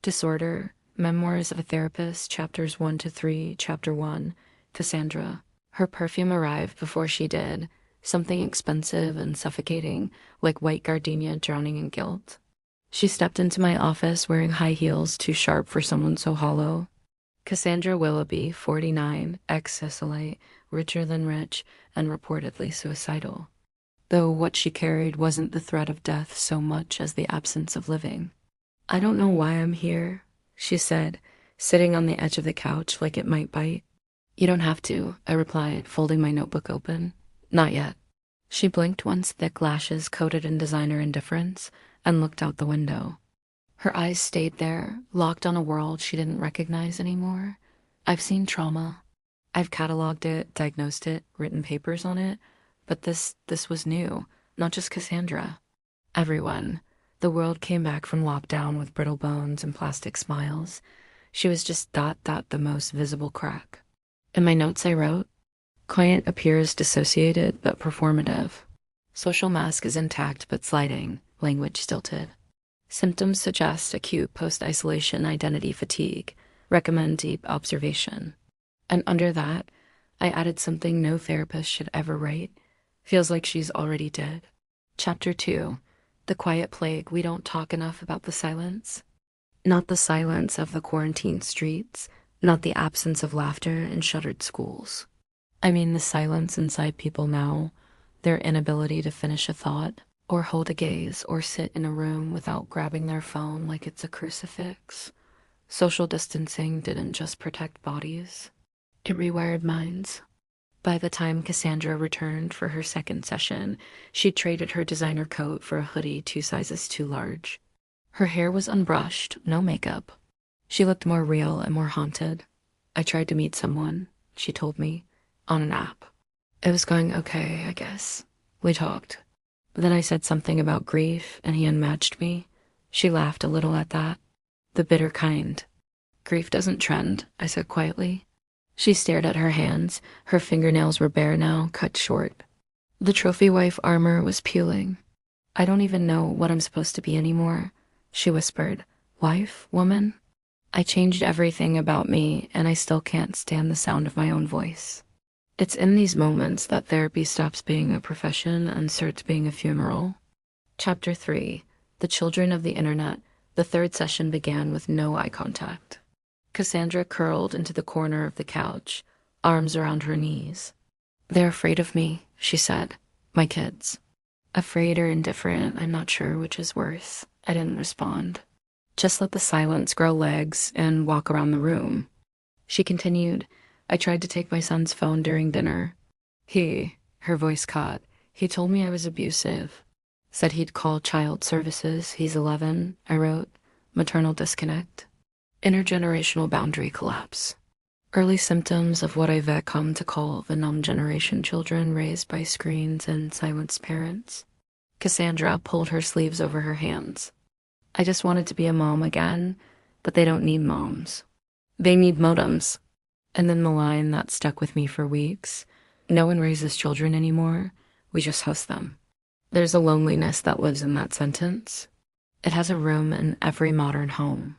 Disorder, Memoirs of a Therapist, Chapters 1 to 3, Chapter 1, Cassandra. Her perfume arrived before she did, something expensive and suffocating, like white gardenia drowning in guilt. She stepped into my office wearing high heels too sharp for someone so hollow. Cassandra Willoughby, 49, ex-Socialite, richer than rich, and reportedly suicidal. Though what she carried wasn't the threat of death so much as the absence of living. "I don't know why I'm here," she said, sitting on the edge of the couch like it might bite. "You don't have to," I replied, folding my notebook open. "Not yet." She blinked once, thick lashes coated in designer indifference, and looked out the window. Her eyes stayed there, locked on a world she didn't recognize anymore. I've seen trauma. I've cataloged it, diagnosed it, written papers on it, but this was new, not just Cassandra. Everyone. The world came back from lockdown with brittle bones and plastic smiles. She was just the most visible crack. In my notes I wrote, "Client appears dissociated but performative. Social mask is intact but sliding, language stilted. Symptoms suggest acute post-isolation identity fatigue. Recommend deep observation." And under that, I added something no therapist should ever write. Feels like she's already dead. Chapter 2. The quiet plague. We don't talk enough about the silence. Not the silence of the quarantined streets, not the absence of laughter in shuttered schools. I mean the silence inside people now, their inability to finish a thought, or hold a gaze, or sit in a room without grabbing their phone like it's a crucifix. Social distancing didn't just protect bodies, it rewired minds. By the time Cassandra returned for her second session, she'd traded her designer coat for a hoodie 2 sizes too large. Her hair was unbrushed, no makeup. She looked more real and more haunted. "I tried to meet someone," she told me, "on an app. It was going okay, I guess. We talked. But then I said something about grief, and he unmatched me." She laughed a little at that. "The bitter kind." "Grief doesn't trend," I said quietly. She stared at her hands. Her fingernails were bare now, cut short. The trophy wife armor was peeling. "I don't even know what I'm supposed to be anymore," she whispered. "Wife? Woman?" I changed everything about me, and I still can't stand the sound of my own voice. It's in these moments that therapy stops being a profession and starts being a funeral. Chapter 3. The Children of the Internet. The third session began with no eye contact. Cassandra curled into the corner of the couch, arms around her knees. "They're afraid of me," she said. "My kids." Afraid or indifferent, I'm not sure which is worse. I didn't respond. Just let the silence grow legs and walk around the room. She continued, "I tried to take my son's phone during dinner. Her voice caught. He told me I was abusive. Said he'd call child services. He's 11, I wrote. Maternal disconnect. Intergenerational boundary collapse. Early symptoms of what I've come to call the numb generation, children raised by screens and silenced parents." Cassandra pulled her sleeves over her hands. "I just wanted to be a mom again, but they don't need moms. They need modems." And then the line that stuck with me for weeks: "No one raises children anymore. We just host them." There's a loneliness that lives in that sentence. It has a room in every modern home.